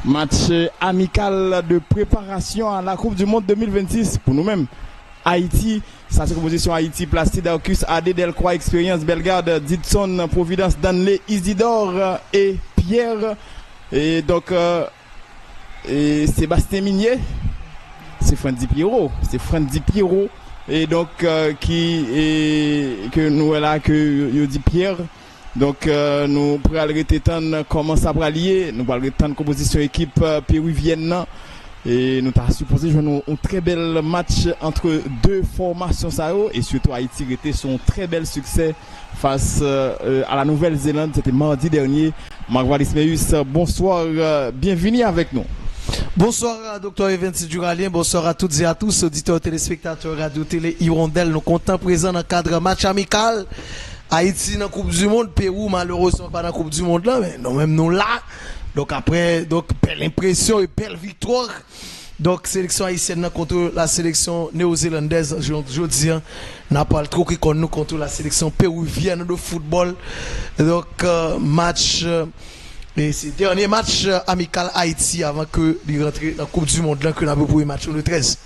Match amical de préparation à la Coupe du Monde 2026 pour nous-mêmes. Haïti, sa composition Haïti, Placide, Arcus, AD, Delcroix, Expérience, Bellegarde, Didson, Providence, Danley, Isidore et Pierre. Et donc, Sébastien Minier, c'est Frandy Pierrot. Et donc, que nous là, que yo dit Pierre. Donc, nous pourrons arrêter comment ça va lier. Nous allons arrêter composition équipe péruvienne. Et nous avons supposé jouer un très bel match entre deux formations et surtout Haïti était son très bel succès face à la Nouvelle-Zélande. C'était mardi dernier. Marc Ismaïus, bonsoir, bienvenue avec nous. Bonsoir Dr Evans Duralien, bonsoir à toutes et à tous, auditeurs téléspectateurs Radio Télé Hirondelle. Nous comptons présents dans le cadre match amical. Haïti dans la Coupe du Monde, Pérou malheureusement pas dans la Coupe du Monde là, mais nous même nous là. Donc après, belle impression et belle victoire. Donc sélection haïtienne contre la sélection néo-zélandaise, je dis, n'a pas le trop qui nous contre la sélection péruvienne de football. Donc match, et c'est le dernier match amical Haïti avant que de rentrer dans la Coupe du Monde là que nous avons pour le match le 13.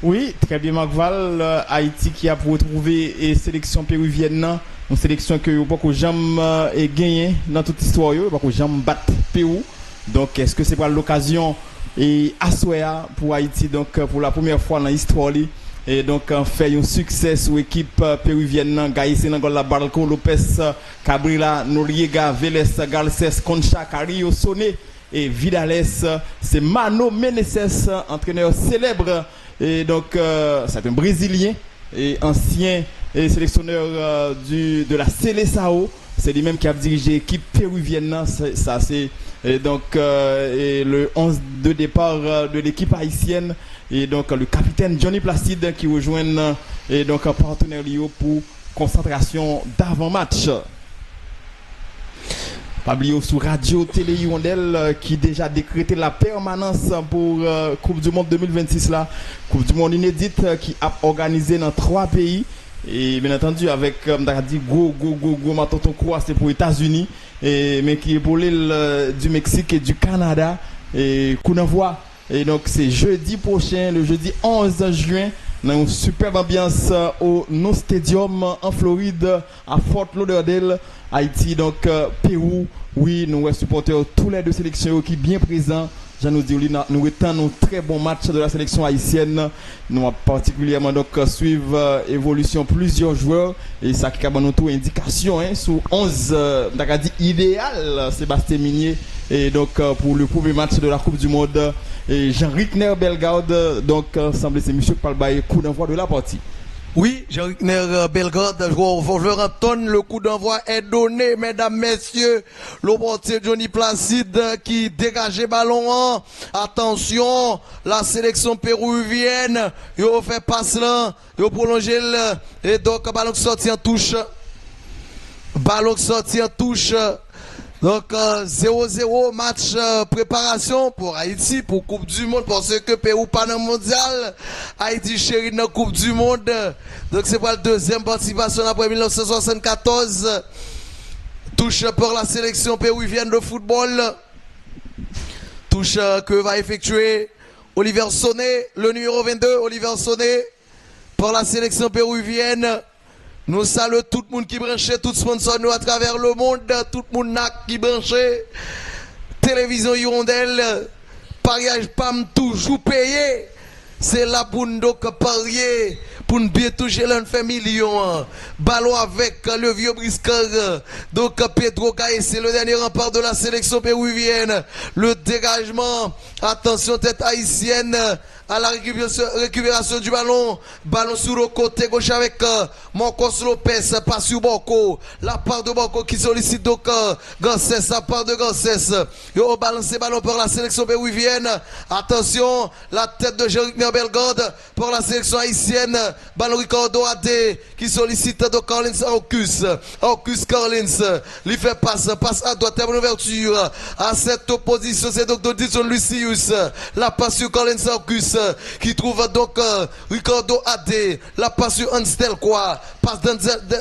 Oui, très bien Marc-Val, Haïti qui a retrouvé la sélection péruvienne, une sélection que vous pouvez jamais gagner dans toute l'histoire, vous pouvez jamais battre Pérou. Donc est-ce que c'est pas l'occasion et assoya pour Haïti donc pour la première fois dans l'histoire et donc fait un succès sur l'équipe péruvienne Gaïsé Nangola Barco Lopez Cabrera Noriega Vélez Garcés Concha Carillo Soné et Vidales, c'est Mano Meneses, entraîneur célèbre. Et donc, c'est un Brésilien et ancien sélectionneur de la Seleção. C'est lui-même qui a dirigé l'équipe péruvienne. Ça, c'est donc le 11 de départ de l'équipe haïtienne. Et donc, le capitaine Johnny Placide qui rejoint et donc un partenaire Lio pour concentration d'avant-match. Pablio sur Radio Télé Hirondelle qui déjà décrété la permanence pour Coupe du Monde 2026 là. Coupe du Monde inédite qui a organisé dans 3 pays. Et bien entendu avec dit go Matonton Croix c'est pour les États-Unis mais qui est pour l'île du Mexique et du Canada et coup d'envoi. Et donc c'est jeudi prochain, le jeudi 11 juin dans une superbe ambiance au No Stadium en Floride à Fort Lauderdale. Haïti, donc Pérou, oui, nous supportons tous les deux sélections qui sont bien présents. Je nous dis, nous étendons un très bon match de la sélection haïtienne. Nous avons particulièrement donc suivre évolution plusieurs joueurs et ça qui a donné tout indication sur 11 idéal Sébastien Minier et donc pour le premier match de la Coupe du Monde et Jean-Rickner Bellegarde donc semble c'est monsieur Palbaye coup d'envoi de la partie. Oui, Jean-Rickner Bellegarde, joueur Wolverhampton, le coup d'envoi est donné, mesdames, messieurs. Le portier Johnny Placide qui dégageait ballon 1. Attention, la sélection péruvienne, il fait passe là, il prolonge et donc ballon sorti en touche. Ballon sorti en touche. Donc 0-0 match préparation pour Haïti pour Coupe du Monde parce que Pérou pas dans le mondial. Haïti chéri dans Coupe du Monde. Donc c'est pour la deuxième participation après 1974. Touche pour la sélection péruvienne de football. Touche que va effectuer Olivier Sonné, le numéro 22, Olivier Sonné pour la sélection péruvienne. Nous saluons tout le monde qui branche, tout sponsor nous à travers le monde, tout le monde qui branche. Télévision Hirondelle, pariage PAM toujours payé. C'est là pour nous parier, pour nous bien toucher l'un fait million. Ballon avec le vieux briscard. Donc Pedro Caille, c'est le dernier rempart de la sélection péruvienne. Le dégagement, attention tête haïtienne. À la récupération du ballon, ballon sur le côté gauche avec Marcos Lopez, passe sur Boko, la part de Boko qui sollicite donc Gancès, la part de Gancès. Yo balancé ballon pour la sélection péruvienne. Attention, la tête de Jean-Rickner Bellegarde pour la sélection haïtienne. Ballon Ricardo Adé qui sollicite donc Carlins Arcus Carlins. Lui fait passe à droite, bonne ouverture. À cette opposition, c'est donc Dodison Lucius. La passe sur Carlins Arcus. qui trouve donc Ricardo Adé. La passe sur Hans Delcroix. Passe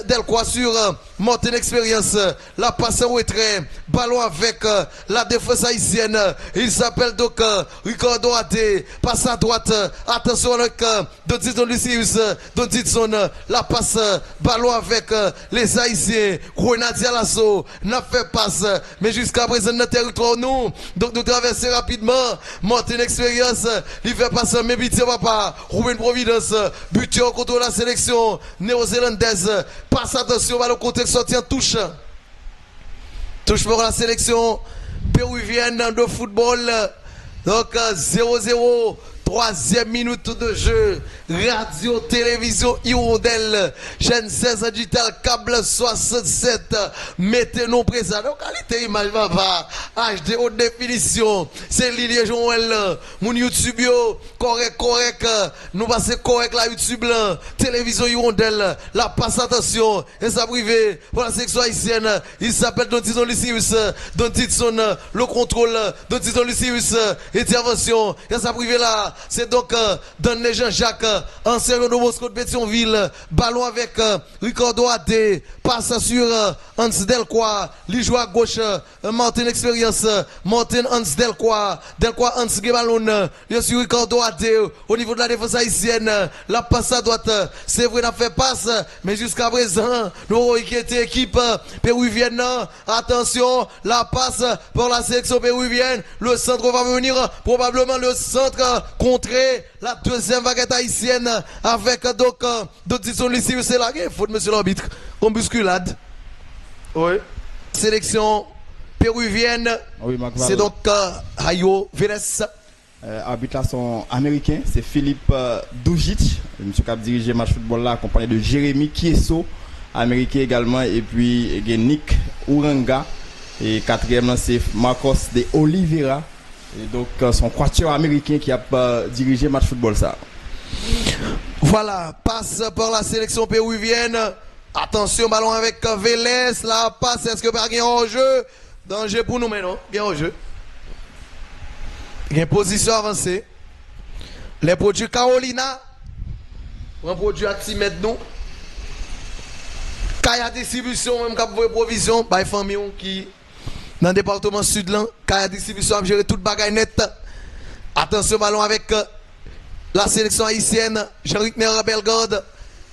Delcroix sur Martin Experience. La passe en retrait. Ballon avec la défense haïtienne. Il s'appelle donc Ricardo Adé. Passe à droite. Attention avec Don Didson Lucius. Don Didson. La passe. Ballon avec les Haïtiens. Grenadier à l'assaut. N'a fait passe. Mais jusqu'à présent, notre territoire, nous. Donc nous traversons rapidement. Martin Experience. Il fait passer mes bêtises, papa. Ruben Providence. Buteur contre la sélection néo-zélandaise. Passe attention. Ballon côté sorti en touche. Touche pour la sélection péruvienne de football. Donc 0-0. Troisième minute de jeu. Radio, télévision, Hirondelle. Chaîne 16 digital, câble 67. Mettez-nous présents. Donc, qualité image, papa. HD haute définition. C'est Lilier Joël. Mon YouTube, yo. Correct. Nous passons correct la YouTube, là. Télévision Hirondelle. La passe attention. Et ça privé. Pour la section haïtienne. Il s'appelle Don Didson Lucius. Don Didson, le contrôle. Don Didson Lucius. Intervention. Et ça privé là. C'est donc Don Jean-Jacques, ancien de Moscou de Pétionville. Ballon avec Ricardo Adé. Passe sur Hans Delcroix. Il joue à gauche. Martin Experience. Martin Hans Delcroix. Delcroix Hans Geballon. Il sur Ricardo Adé. Au niveau de la défense haïtienne. La passe à droite. C'est vrai, n'a fait passe. Mais jusqu'à présent, nous inquiété équipe péruvienne. Attention, la passe pour la sélection péruvienne. Le centre va venir. Probablement le centre contrer la deuxième vaguette haïtienne avec donc Dodson Lucius. C'est là, faute monsieur l'arbitre. Bousculade. Oui. Sélection péruvienne. Oui, c'est donc Hayo Vélez. Arbitres là sont américains. C'est Philippe Dujic, monsieur qui a dirigé le match football là, accompagné de Jérémy Kieso, américain également, et puis Nick Uranga. Et quatrième, c'est Marcos de Oliveira. Et donc, son quatuor américain qui a dirigé le match football ça. Voilà, passe par la sélection péruvienne. Attention, ballon avec Vélez. La passe, est-ce que pas gain en jeu? Danger pour nous, mais non, gain en jeu. Gain position avancée. Les produits Carolina. Un produit à 6 mètres nous. Kaya distribution, même cap provision, by famille qui. Dans le département sud, là, Kaya Distribution a géré toute bagaille nette. Attention, ballon avec la sélection haïtienne. Jean-Rickner Bellegarde.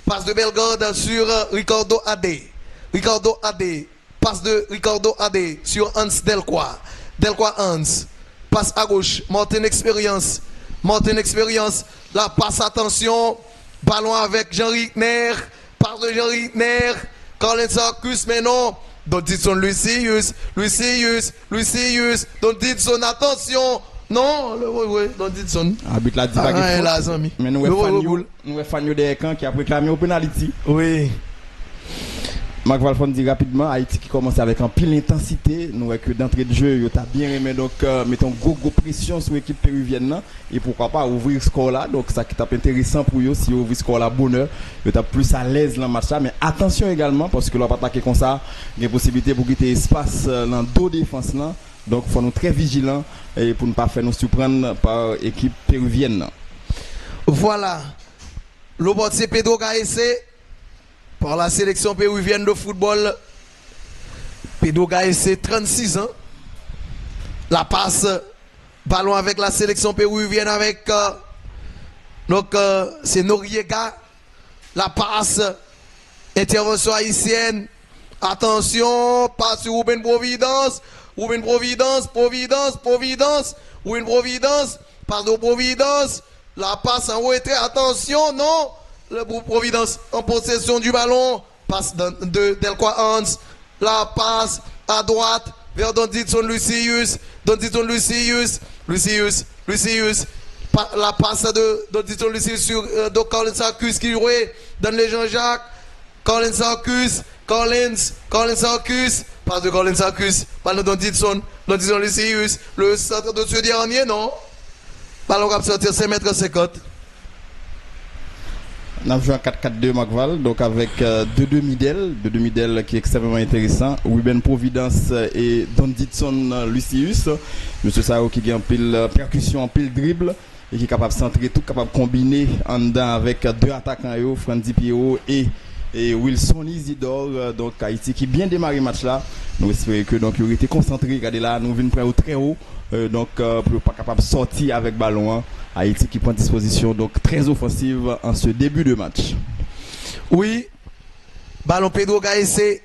Passe de Bellegarde sur Ricardo Adé. Ricardo Adé. Passe de Ricardo Adé sur Hans Delcroix. Delcroix Hans. Passe à gauche. Martin Experience. Martin Experience. La passe, attention. Ballon avec Jean-Rickner. Passe de Jean-Rickner. Colin Sarkus, mais non. Don Didson Lucius, Don Didson, attention, non, oui, Don Didson. Arbitre la divague. Mais nous sommes fans des camps qui a réclamé au penalty. Oui. Marc Valfon dit rapidement, Haïti qui commence avec un pile intensité. Nous voyons que d'entrée de jeu, il a bien aimé, donc mettons gros pression sur l'équipe péruvienne. Et pourquoi pas ouvrir ce score là. Donc ça qui est intéressant pour eux, si vous ouvrez ce score là, bonheur, vous êtes plus à l'aise dans le match là. Mais attention également, parce que l'on va attaquer comme ça, il y a possibilité pour quitter espace dans le dos défense là. Donc il faut nous très vigilants et pour ne pas faire nous surprendre par l'équipe péruvienne. Voilà. Le bot c'est Pedro Gaese. Par la sélection péruvienne de football. Pedro Gaese, 36 ans. La passe, ballon avec la sélection péruvienne avec c'est Noriega. La passe, intervention haïtienne. Attention, passe sur Ruben Providence. Ruben Providence. Ruben Providence, passe de Providence. La passe en retrait, attention, non. Le groupe Providence en possession du ballon. Passe de Delcroix Hans. La passe à droite vers Don Didson Lucius. La passe de Don Didson Lucius sur Colin Sarkus qui jouait dans les Jean-Jacques. Colin Sarkus. Passe de Colin Sarkus. Ballon de Don Didson Lucius. Le centre de ce dernier, non. Ballon va sortir 5,50 m. On a joué en 4-4-2 Macval, donc avec deux demi-del qui est extrêmement intéressant. Ruben Providence et Don Didson Lucius. Monsieur Sao qui a en pile percussion, en pile dribble. et qui est capable de centrer, tout capable de combiner en dedans avec deux attaquants, Franzi Pierrot et Wilson Isidore. Donc Haïti qui bien démarré le match là. Nous espérons que donc il aurait été concentré. Regardez là, nous venons prendre très haut. Donc pour pas capable de sortir avec ballon. Hein. Haïti qui prend disposition donc très offensive en ce début de match. Oui. Ballon Pedro Gaïsé.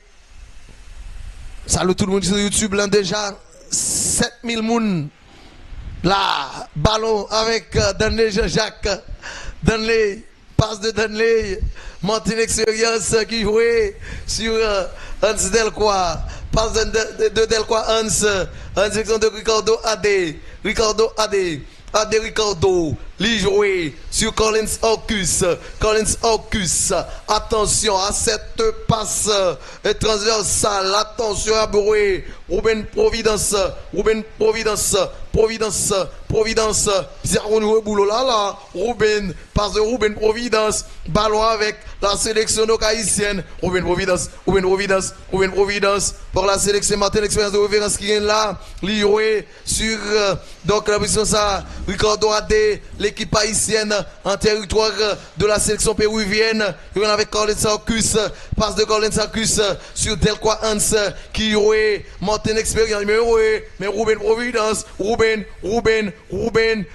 Salut tout le monde sur YouTube là déjà 7000 moun. Là, ballon avec Danley Jean-Jacques. Danley, passe de Danley. Monter l'expérience qui jouait sur Hans Delcois. Passe de Delcois Hans. En direction de Ricardo Ade. Ricardo. Li joué sur Collins Orcus. Attention à cette passe transversale. Attention à Broué. Ruben Providence. Zéro boulot là. Ruben. Passe de Ruben Providence. Ballon avec la sélection haïtienne. Ruben Providence. Pour la sélection Martin, l'expérience de référence qui est là. Li joué sur donc la position ça. Ricardo Ade. L'équipe haïtienne en territoire de la sélection péruvienne. Il y en avec Colin Sarkus. Passe de Colin Sarkus sur Delcois Hans qui jouait Martin expérience. Mais Ruben Providence.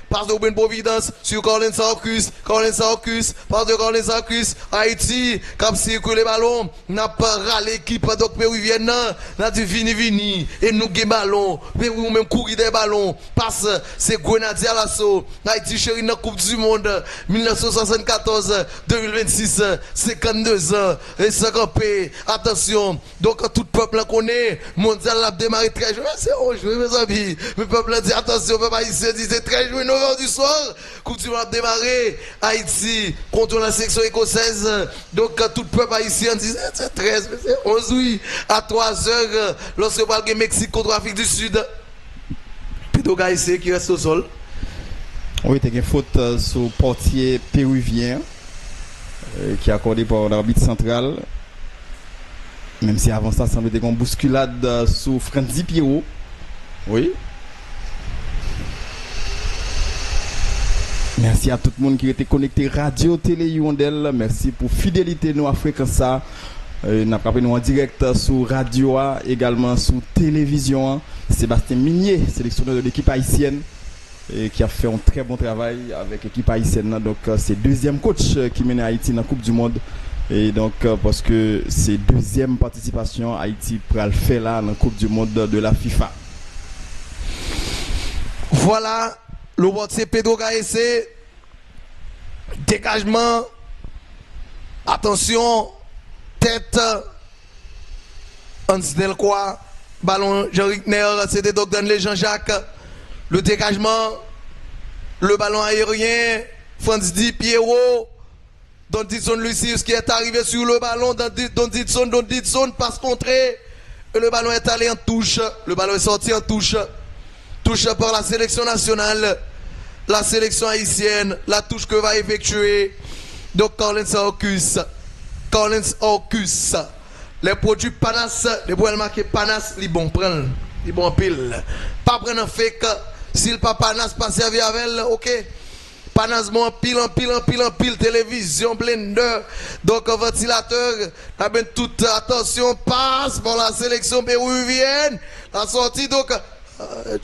Passe de Ruben Providence sur Colin Sarkus. Passe de Colin Sarkus. Haïti, comme circule les ballons. N'a pas l'équipe donc péruvienne. N'a dit vini. Et nous gagnons ballon. Pérou même courir des ballons. Passe, c'est Grenadier à l'assaut. Haïti chéri dans Coupe du Monde 1974-2026, 52 ans et 50 pays. Attention, donc tout peuple connaît, mondial a démarré très jeune, c'est aujourd'hui mes amis. Le peuple dit attention, peuple haïtien dit c'est très jeune, 9h du soir. Coupe du Monde a démarré, Haïti contre la section écossaise. Donc tout peuple haïtien dit c'est 13, mais c'est 11 oui. À 3h, lorsque va le Mexique contre l'Afrique du Sud. Pedro Gaïsé qui reste au sol. Oui, il y a une faute sur le portier péruvien qui est accordé par l'arbitre central. Même si avant ça, ça semblait une bousculade sur Franzi Pierrot. Oui. Merci à tout le monde qui était connecté Radio Télé Yondel. Merci pour fidélité nous à fréquence ça. Nous avons nous en direct sur radio, également sur télévision. Sébastien Minier, sélectionneur de l'équipe haïtienne. Et qui a fait un très bon travail avec l'équipe haïtienne. Donc c'est deuxième coach qui mène Haïti dans la Coupe du Monde. Et donc parce que c'est deuxième participation, Haïti pourra le faire là dans la Coupe du Monde de la FIFA. Voilà, le portier Pedro Gaïsé. Dégagement. Attention. Tête. Hans Delcois. Ballon Jean-Ric Ner. C'était donc Danley Jean-Jacques. Le dégagement, le ballon aérien, Franzi Pierrot, Don Didson Lucius qui est arrivé sur le ballon, Don Didson passe contré, et le ballon est allé en touche, le ballon est sorti en touche, touche par la sélection nationale, la sélection haïtienne, la touche que va effectuer, donc Collins Orcus, les produits Panas, les produits marqués Panas, les bons prendre, les bons pile, pas prendre un fake. Si le papa n'a pas servi avec elle, ok. Panas en pile, télévision, blender, donc ventilateur. Là, ben, toute attention passe pour la sélection péruvienne. La sortie, donc,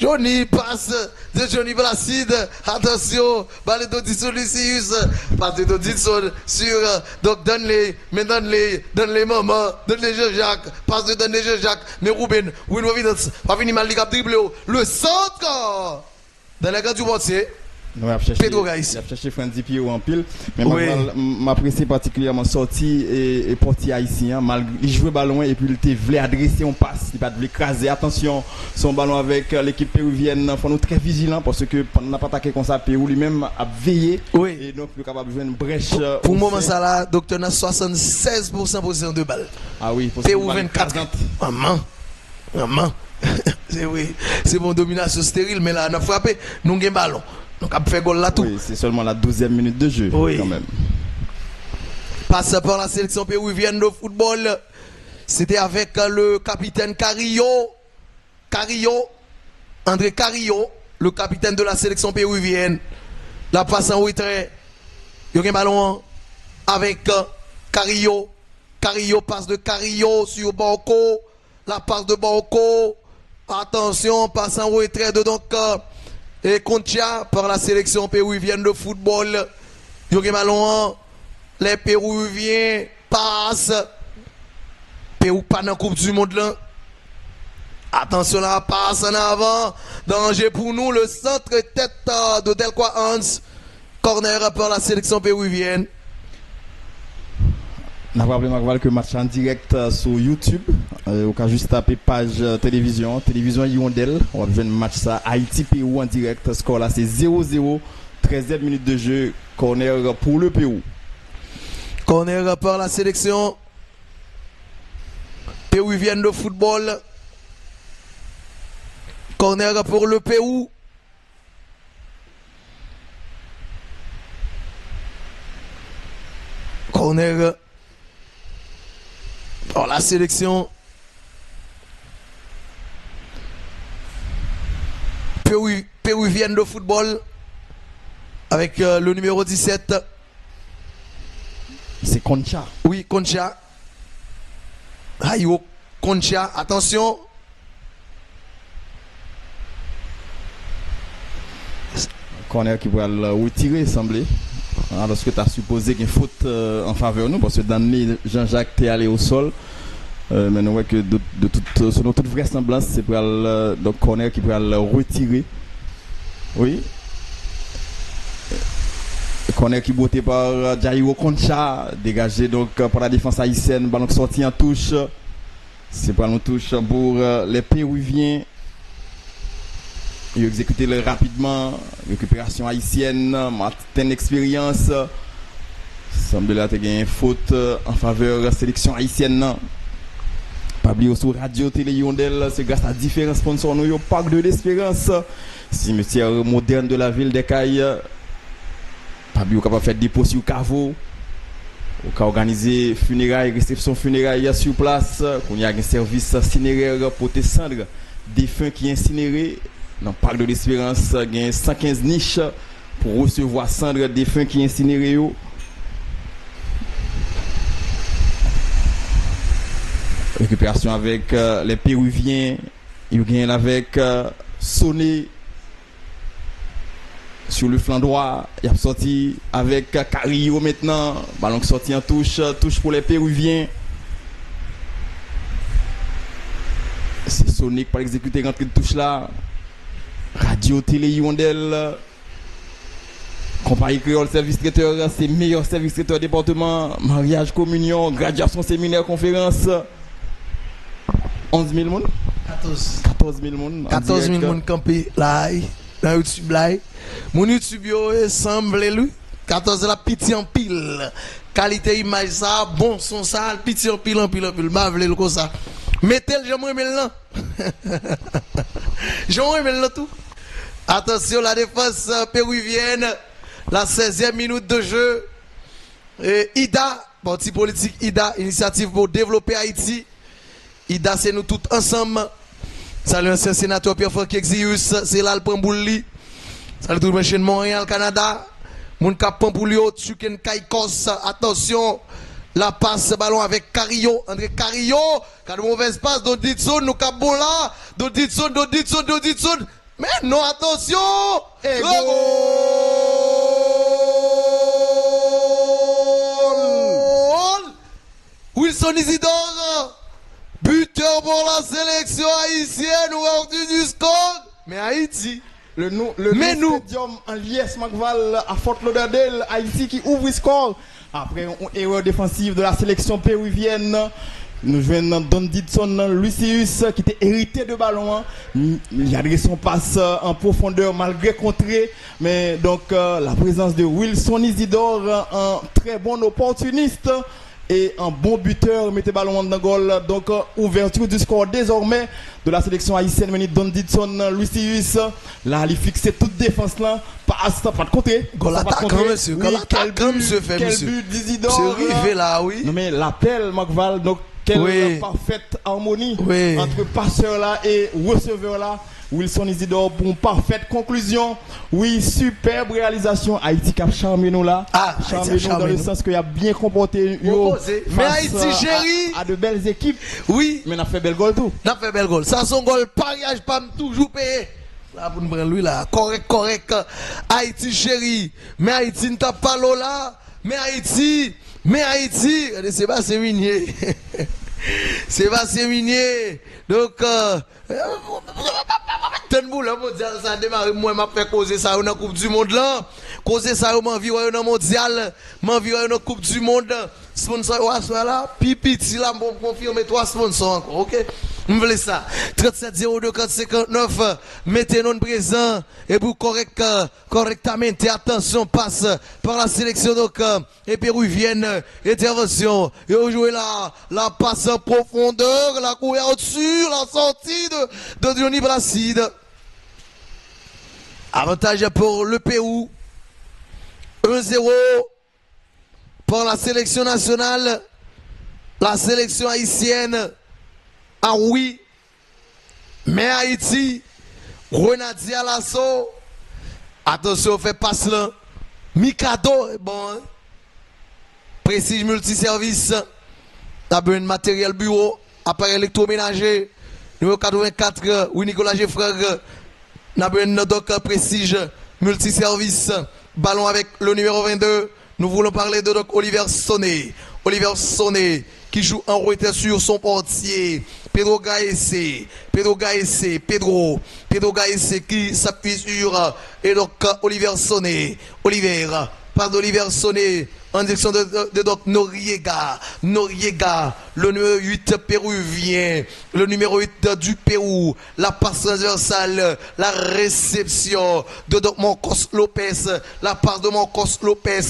Johnny passe de Johnny Placide. Attention, balle d'Odisson Lucius. Passe de Odisson sur donc Danley Maman, Danley Jean-Jacques. Passe de Danley Jean-Jacques. Mais Ruben Providence va venir mal dribble. Le centre dans la garde du portier. Pedro Gaïsé. Il a cherché Franzi Pierrot en pile. Mais oui. M'apprécie particulièrement sorti et portier haïtien. Il jouait ballon et puis il voulait adresser un passe. Il ne voulait écraser. Attention, son ballon avec l'équipe péruvienne. Il faut nous très vigilants parce que on n'a pas attaqué comme ça. Pérou lui-même a veillé. Oui. Et donc il est capable de jouer une brèche. Pour le moment, ça là, docteur a 76% position de balle. Ah oui, Pérou 24. Maman. C'est oui. C'est bon, domination stérile, mais là, on a frappé. Nous avons un ballon. Donc, on a fait goal là tout. Oui, c'est seulement la 12e minute de jeu. Oui. Quand même. Passe par la sélection péruvienne de football. C'était avec le capitaine André Carrillo, le capitaine de la sélection péruvienne. La passe en retrait. Il y a un ballon avec Carillo. Carillo passe de Carillo sur Banco. La passe de Banco. Attention, passe en retrait de donc et Concha par la sélection péruvienne de football. Il y a un ballon. Les Péruviens passent. Pérou pas dans la Coupe du Monde là. Attention, la passe en avant. Danger pour nous. Le centre tête de Delqua Hans. Corner par la sélection péruvienne. On a rappelé que match en direct sur YouTube. On a juste tapé page télévision Hirondelle. On va jouer un match ça. Haïti-Pérou en direct. Score là c'est 0-0. 13 minutes de jeu. Corner pour le Pérou. Corner par la sélection péruvienne de football. Corner pour le Pérou. Corner pour la sélection péruvienne de football avec le numéro 17. C'est Concha. Oui, Concha. Ayo, Concha, attention. Corner qui pourrait le retirer, semblait. Alors que tu as supposé qu'il y a une faute en faveur de nous, parce que Danny Jean-Jacques est allé au sol. Mais nous voyons que selon toute vraisemblance, c'est pour le corner qui pourrait le retirer. Oui. Corner qui botté par Jairo Concha, dégagé donc par la défense haïtienne, ballon sorti en touche. C'est pas une touche pour les Péruviens. Il a exécuté rapidement, récupération haïtienne, Martin expérience. Semble là qu'il y a une faute en faveur de la sélection haïtienne. Pas oublier sur Radio Télé Hirondelle, c'est grâce à différents sponsors, nous, au Parc de l'Espérance, cimetière moderne de la ville des Cailles. Pas oublier capable de faire dépôt sur Cavo. On a organisé funérailles, réception funérailles sur place. On y a un service cinéraire pour tes cendres défunts qui incinérés. Dans le Parc de l'Espérance, il y a 115 niches pour recevoir cendres défunts qui incinérés. Récupération avec les Péruviens. Il y a avec Sonné sur le flanc droit. Il a sorti avec Carillo maintenant. Ballon sorti en touche. Touche pour les Péruviens. C'est Sonné qui va exécuter rentrer de touche là. Radio Télé Hirondelle. Compagnie Créole Service Traiteur, c'est meilleur service traiteur département. Mariage, communion, graduation, séminaire, conférence. 11 000 personnes. 14 000 personnes. 14 000 personnes campés là, dans YouTube là. Mon YouTube yo semble lui. 14 la pitié en pile. Qualité image ça, bon son ça, pitié en pile. Ma vle comme ça. Mettez le j'aimerais là. J'aimerais là tout. Attention la défense péruvienne. La 16e minute de jeu. Et IDA, parti politique IDA, initiative pour développer Haïti. IDA, c'est nous tous ensemble. Salut ancien sénateur Pierre-Franck Exius, c'est là le Pambouli. Salut tout le monde de Montréal, Canada. Mon cap Pambouli, Tchuken Kaikos. Attention, la passe ballon avec Carillo. André Carillo, quand mauvaise passe, dans Ditson, nous cap bon là. Dans Ditson. Mais non, attention! Et goal! Wilson Isidore, buteur pour la sélection haïtienne, ouverture du score. Mais Haïti, le stadium en liesse Macval à Fort Lauderdale, Haïti qui ouvre le score. Après une erreur défensive de la sélection péruvienne. Nous jouons Don Didson Lucius qui était hérité de ballon. Il a adressé son passe en profondeur malgré contré. Mais donc la présence de Wilson Isidore, un très bon opportuniste et un bon buteur, mettez ballon dans le goal. Donc ouverture du score désormais de la sélection haïtienne menée Don Didson Lucius. Là, il fixait toute défense là. Passe, pas de côté. Goal attaque, monsieur. Goal attaque, monsieur. Quel but d'Isidore. C'est arrivé là, oui. Non mais l'appel, Macval, donc Quelle parfaite harmonie entre passeur là et receveur là. Wilson Isidore pour une parfaite conclusion. Oui, superbe réalisation. Haïti qui a charmé nous là. Charmé nous dans le sens qu'il a bien comporté. Mais Haïti chéri. À de belles équipes. Oui. Mais on a fait bel goal tout. On a fait bel goal. Ça son goal, pariage pas toujours payé. Là pour nous prendre lui là. Correct. Haïti chéri. Mais Haïti ne tape pas l'eau là. Mais Haïti. C'est pas Minier. Sébastien Minier. Donc, tenez-vous là, ça a démarré. Moi, je fait causer ça dans la Coupe du Monde là. Causer ça, je m'envie dans le mondial. M'envie dans la Coupe du Monde. Sponsor, là. Pipiti là, pour confirmer 3 sponsors encore. Ok? Je veux ça. 37 02 459. Mettez-nous présent. Et pour correctement, attention, passe par la sélection donc, et péruvienne. Intervention. Et on joue là. La passe en profondeur. La couverture. La sortie de Johnny Placide. Avantage pour le Pérou. 1-0 pour la sélection nationale. La sélection haïtienne. Ah oui, mais Haïti, Renadier à l'assaut. Attention, fait passe là. Mikado, bon. Hein? Précise multiservice. T'as besoin de matériel bureau, appareil électroménager. Numéro 84, oui, Nicolas Geffreg. T'as besoin de Précise multiservice. Ballon avec le numéro 22. Nous voulons parler de Doc Oliver Sonné. Oliver Sonné qui joue en retrait sur son portier. Pedro Gaese qui s'appuie sur et donc Oliver Sonné. Par d'Oliver Sonné en direction de Doc Noriega, le numéro 8 péruvien, le numéro 8 du Pérou, la passe transversale, la réception de Doc Marcos Lopez, la passe de Marcos Lopez,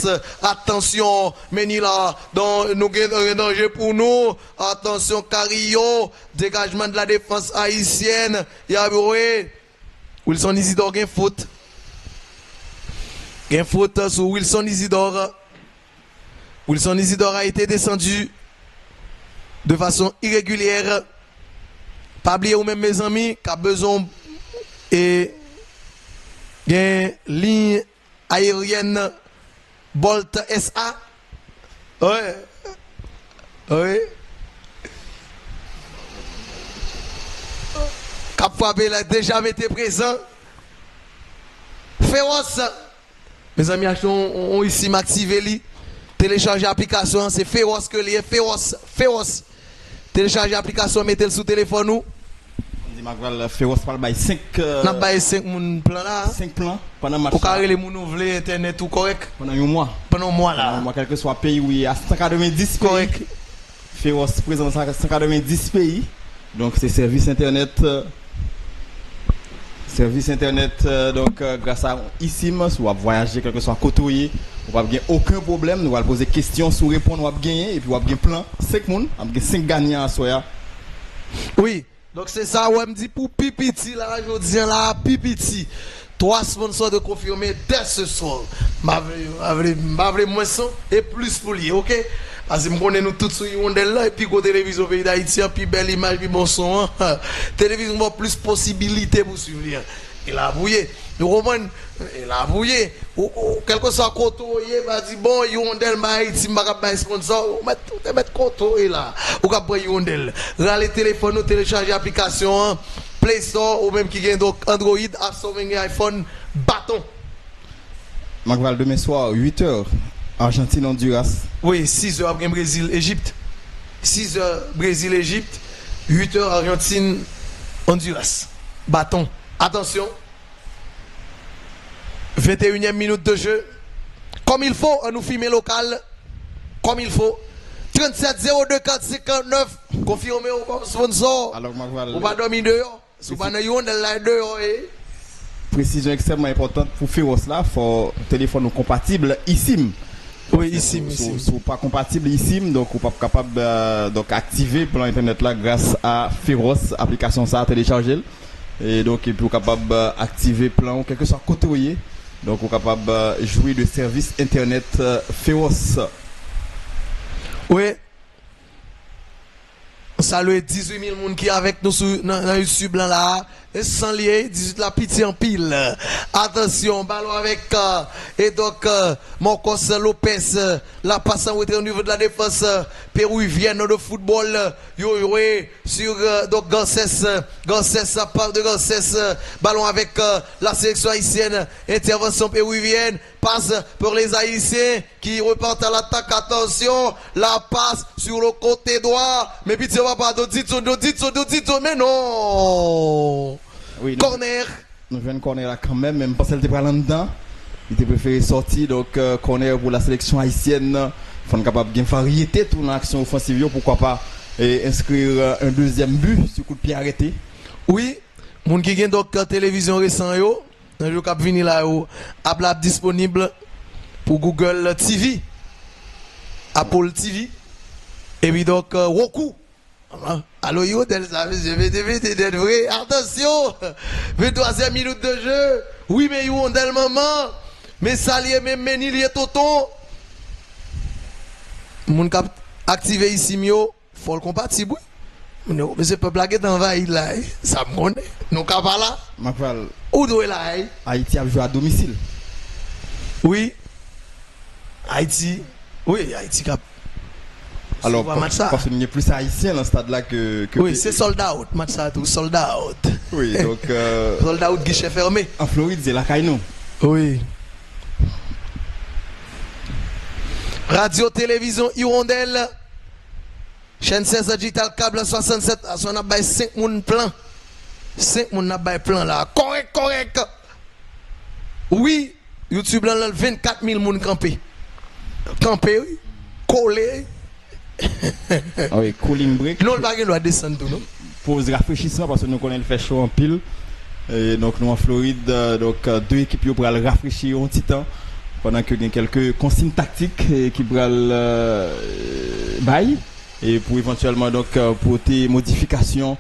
attention, Menila, nous avons un danger pour nous, attention Carillo, dégagement de la défense haïtienne, Yaboué, Wilson Isidore gagne faute. Gagne faute sur Wilson Isidore. Wilson Isidore a été descendu de façon irrégulière. Pas oublier ou même mes amis qui a besoin et ligne aérienne Bolt SA. Oui. Cap Fabé a déjà été présent. Féroce. Mes amis, on ici m'activer. Télécharger l'application, c'est féroce que lié, féroce. Télécharger l'application, mettez-le sous téléphone nous. On dit Magval féroce par bail 5 n'a pas 5 plans là. 5 plans pendant match. Pour carrer les moun ouvler internet tout correct. Pendant un mois. Pendant un mois là. Quel que soit pays où il y a 190 correct. Pays. Féroce présent dans 190 pays. Donc c'est service internet donc grâce à ISIM, si vous voyagez, quel que soit côtoyé, vous n'avez aucun problème, nous allons poser questions, sous répondre, vous allez gagner, et puis vous allez plein, 5 personnes, vous allez 5 gagnants à soi. Oui, donc c'est ça, on me dit pour Pipiti, là, je dis là, Pipiti, 3 sponsors de confirmer dès ce soir. Je moins son et plus pour lui, ok? Parce que nous connaissons tous sur Yondel là, et puis côté télévision pays d'Haïti, puis belle image, puis bon son. Télévision va plus possibilités pour suivre. Il a bouillé. Nous comprenons? Il a bouillé. Quel que soit côté, il va dire bon, Yondel, Haïti, je vais pas sponsor. On va mettre côté là. Ou va prendre Yondel. Râler téléphone, télécharger l'application Play Store, ou même qui gagne donc Android, iPhone, bâton. Magval, demain soir, 8h. Argentine, Honduras. Oui, 6h après Brésil, Égypte. 6h Brésil, Égypte. 8h Argentine, Honduras. Bâton. Attention. 21e minute de jeu. Comme il faut, on nous filme local. Comme il faut. 37 02 459. Confirmé au sponsor. Alors, Magval. On va dormir dehors. Si on va dehors. Précision extrêmement importante pour Féroce là. Il faut téléphone compatible ISIM. Oui, ISIM. Si pas compatible ISIM, donc on pas capable donc activer plan internet là grâce à Féroce, application ça à télécharger. Et donc il peut capable activer plan quel que soit côtoyé. Donc on capable jouer de service internet Féroce. Oui. saluer 18 000 personnes qui avec nous sur YouTube là. Et sans lier, 18 la pitié en pile. Attention, ballon avec et donc Marcos Lopez la passe en retrait au niveau de la défense péruvienne de football. Yo sur donc Garcès part de Garcès, ballon avec la sélection haïtienne, intervention péruvienne, passe pour les Haïtiens qui repartent à l'attaque. Attention, la passe sur le côté droit, mais pitié va pas Dodito, mais non. Oui, corner. Nous jouons un corner là quand même parce qu'elle était pas là-dedans. Il était préféré sortir, donc corner pour la sélection haïtienne. Il faut être capable de variété tout l'action offensive, pourquoi pas inscrire un deuxième but sur coup de pied arrêté. Oui, moun qui gagne donc télévision récent yo, un jour cap venir là yo, app disponible pour Google TV, Apple TV et puis donc Roku. Allô yo, je vais d'être vrai. Attention, 23e minute de jeu. Oui, mais yo, on a le moment. Mais ça lié, même Menil, Tonton. Mon cap activé ici, mio. Faut le compatible. Non, mais c'est pas blaguer d'envahir là. Ça me connaît. Nous cap là. Macval. Où doit là? Haïti a joué à domicile. Oui. Haïti. Oui, Haïti cap. Alors, parce qu'il y a plus haïtien dans ce stade-là que oui, c'est sold out, match ça tout, sold out. Oui, donc... sold out, guichet fermé. En Floride, c'est la Caïno. Oui. Radio-télévision Hirondelle. Chaîne 16 digital câble 67. On a bail 5 moun plan. 5 moun a bail plan là. Correct. Oui, YouTube là, 24 000 moun campé. Campé, oui. Collé. Ah oui, cooling break. Non, le bagage doit descendre tout, non? Pause rafraîchissement parce que nous connaissons le fait chaud en pile. Et donc nous en Floride, donc deux équipes pour aller rafraîchir un petit temps pendant que il y a quelques consignes tactiques qui pourraient bail et pour éventuellement donc pour des modifications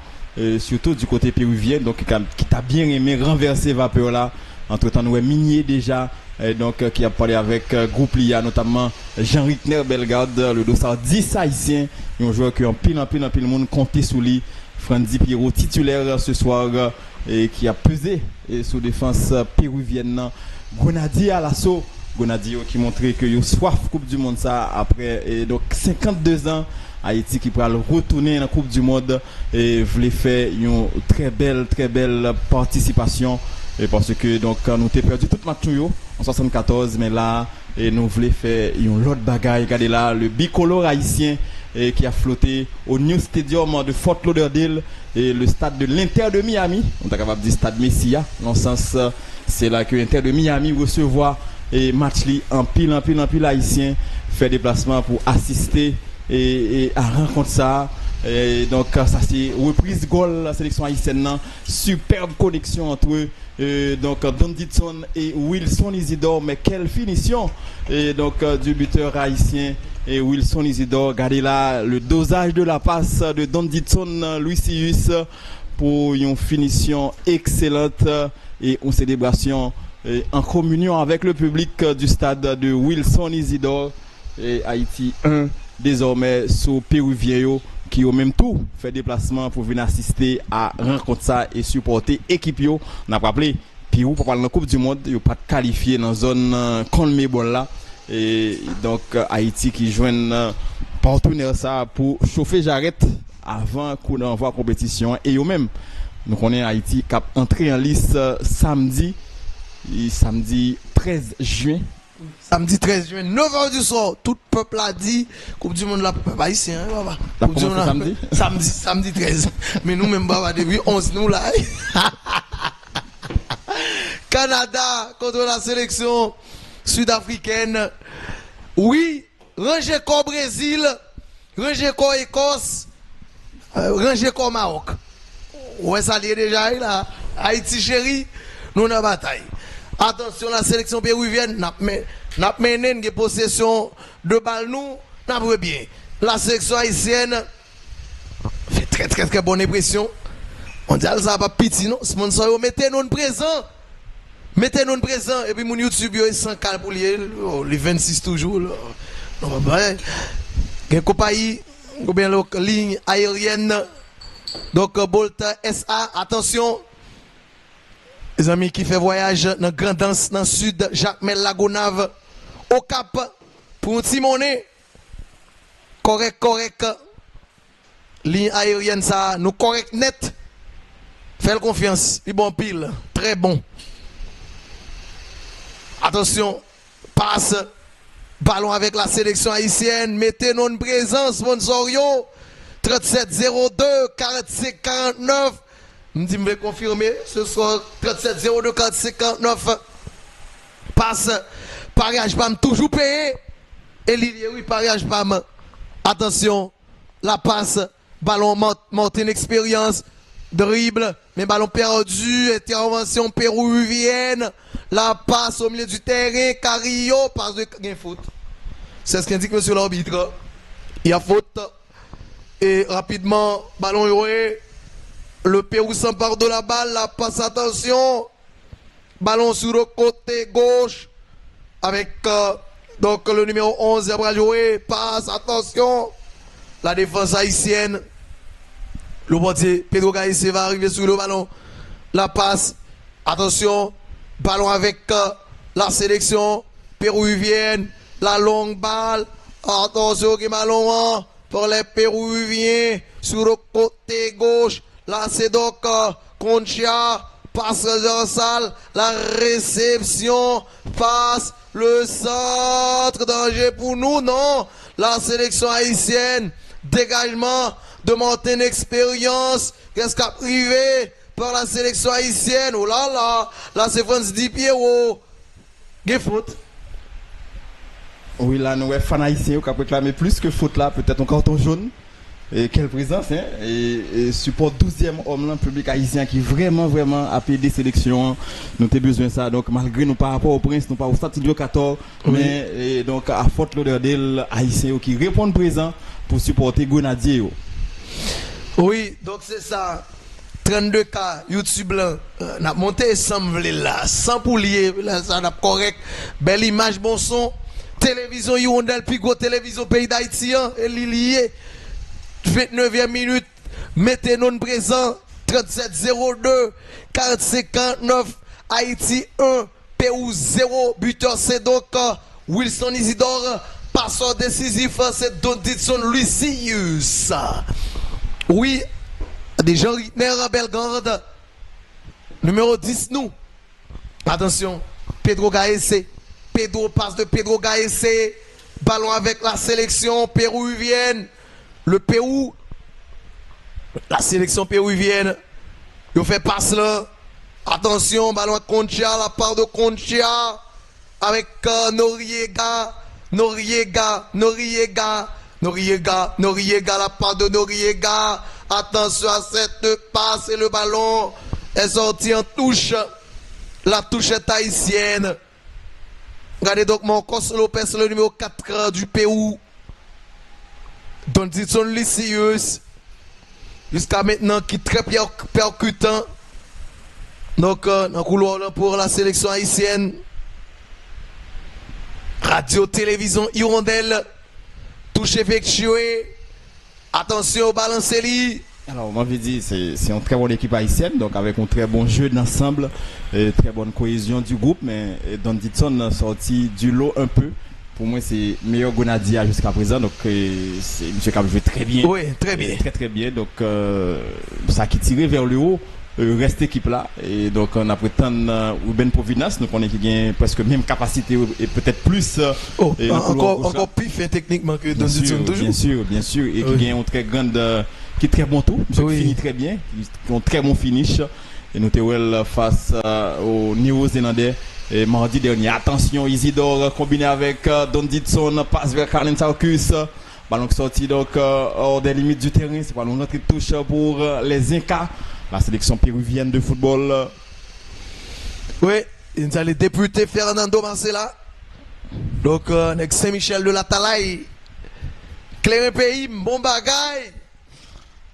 surtout du côté péruvien donc qui t'a bien aimé renverser vapeur là. Entre temps nous Minier déjà. Et donc qui a parlé avec groupe LIA notamment Jean-Rickner Bellegarde le dossard 10 haïtien un joueur qui en pile monde compté sous lui Franzi Pierrot titulaire ce soir et qui a pesé sous défense péruvienne Gonadi à l'assaut Gonadi qui montrait que il soif Coupe du Monde ça après et donc 52 ans Haïti qui pourra retourner dans la Coupe du Monde et voulait faire une très belle participation et parce que donc nous t'ai perdu tout match en 74 mais là et nous voulons faire une autre bagaille. Regardez là le bicolore haïtien qui a flotté au New Stadium de Fort Lauderdale et le stade de l'Inter de Miami. On est capable de dire stade Messia. Dans le sens c'est là que l'Inter de Miami recevoir et match li en pile haïtien fait déplacement pour assister et à rencontre ça. Et donc ça c'est reprise goal la sélection haïtienne, superbe connexion entre eux. Donc Donditson et Wilson Isidore, mais quelle finition et donc du buteur haïtien et Wilson Isidore. Regardez là le dosage de la passe de Donditson Lucius pour une finition excellente et une célébration en communion avec le public du stade de Wilson Isidore. Et Haïti 1 désormais sous Péruvien qui au même tout fait déplacement pour venir assister à rencontre ça et supporter équipe yo. On a rappelé Pérou pour parler de la Coupe du Monde, il pas qualifié dans zone Conmebol là et donc Haïti qui joint partenaire ça pour chauffer Jarrette avant coup d'envoi compétition et eux même nous connaissons Haïti qui a entré en liste samedi 13 juin. Samedi 13 juin, 9h du soir, tout peuple a dit Coupe du Monde la pas ici hein baba. Coupe du Monde samedi 13. Mais nous même baba depuis 11 nous là. Canada contre la sélection sud-africaine. Oui, ranger corps Brésil, ranger corps Écosse, ranger corps Maroc. Ouais, ça lié déjà là. Haïti chéri, nous dans bataille. Attention, la sélection péruvienne n'a mené une possession de balle nous, n'a pas bien. La sélection haïtienne fait très bonne impression. On dit ça pas petit non, sponsor mettez-nous présent. Mettez-nous présent et puis mon YouTube est sans calme pour les 26 toujours là. Non bah une compagnie ou bien la ligne aérienne. Donc, Bolt SA, attention. Les amis qui font voyage dans Grand Danse, dans le sud, Jacmel Lagonave, au Cap, pour un petit monnaie. Correct. Ligne aérienne, ça, nous correct net. Faites confiance, il bon pile, très bon. Attention, passe, ballon avec la sélection haïtienne, mettez nous une présence, sponsorio, 3702 45 49. Je vais confirmer, ce soir 3702 45 49. Passe, pariage PAM toujours payé. Et Lilier, oui, pariage PAM. Attention, la passe, ballon monte une expérience, dribble, mais ballon perdu, intervention péruvienne, la passe au milieu du terrain, Carillo, passe de gain faute. C'est ce qu'indique monsieur l'arbitre. Il y a faute. Et rapidement, ballon joué. Le Pérou s'empare de la balle, la passe, attention. Ballon sur le côté gauche. Avec donc le numéro 11, il va jouer. Passe, attention. La défense haïtienne. Le portier Pedro Gaïsé va arriver sur le ballon. La passe. Attention. Ballon avec la sélection péruvienne. La longue balle. Attention, qui ballon pour les Péruviens. Sur le côté gauche. Là, c'est donc Concha. Passe transversale. La réception. Passe. Le centre. Danger pour nous, non. La sélection haïtienne. Dégagement de monter une expérience. Qu'est-ce qu'a privé par la sélection haïtienne? Oh là là. Là, c'est France Di Piero. Quelle faute? Oui, là, nous, fans haïtiens qui ont réclamé plus que faute là. Peut-être un carton jaune. Et quelle présence, hein? Et support 12e homme là, public haïtien qui vraiment a payé des sélections. Nous avons besoin de ça. Donc, malgré nous par rapport au Prince, nous pas au Stade 14, oui. Mais donc, à forte l'odeur d'elle, haïtiens qui répondent présent pour supporter Grenadier. Oui, donc c'est ça. 32K, YouTube là, n'a monté ensemble là, sans poulier, là, ça n'a correct. Belle image, bon son. Télévision Hirondelle, puis gros télévision pays d'Haïti, et lié. 29e minute, mettez-nous présent, 37-02, 40-59, Haïti 1, Pérou 0, buteur c'est donc Wilson Isidore, passeur décisif, c'est Don Ditson Lucius. Oui, déjà Ritner Bellegarde, numéro 10 nous. Attention, Pedro Gaësé, passe de Pedro Gaësé, ballon avec la sélection péruvienne. Le Pérou, la sélection péruvienne, il fait passe là. Attention, ballon à Concha, la part de Concha, avec Noriega, la part de Noriega. Attention à cette passe et le ballon est sorti en touche. La touche est haïtienne. Regardez donc mon Cos Lopez, le numéro 4 du Pérou. Don Ditson Lycius, jusqu'à maintenant, qui est très percutant. Donc, dans le couloir pour la sélection haïtienne. Radio, télévision, Hirondelle. Touche effectuée. Attention au balanceli. Alors, on m'avait dit, c'est une très bonne équipe haïtienne, donc avec un très bon jeu d'ensemble, très bonne cohésion du groupe, mais Don Ditson a sorti du lot un peu. Pour moi, c'est meilleur Gonadia jusqu'à présent. Donc, c'est M. Cap joué très bien. Oui, très bien. Très bien. Donc, ça qui tirait vers le haut, reste équipe là. Et donc, on a prétendu Ruben Providence. Donc, on est qui gagne presque même capacité et peut-être plus. Encore plus fin techniquement que Don Ditson toujours. Bien sûr. Et qui gagne un très grande, qui est très bon tout. M. qui finit très bien. Qui ont très bon finish. Et nous sommes face aux Néo-Zélandais. Et mardi dernier, attention, Isidore combiné avec Don Ditson, passe vers Carlin Sarkus. Ballon sorti donc hors des limites du terrain. C'est ballon rentrée de touche pour les Incas, la sélection péruvienne de football. Oui, il a les députés Fernando Marcela. Donc, avec Saint-Michel de la Talaï. Claire pays, bon bagaille.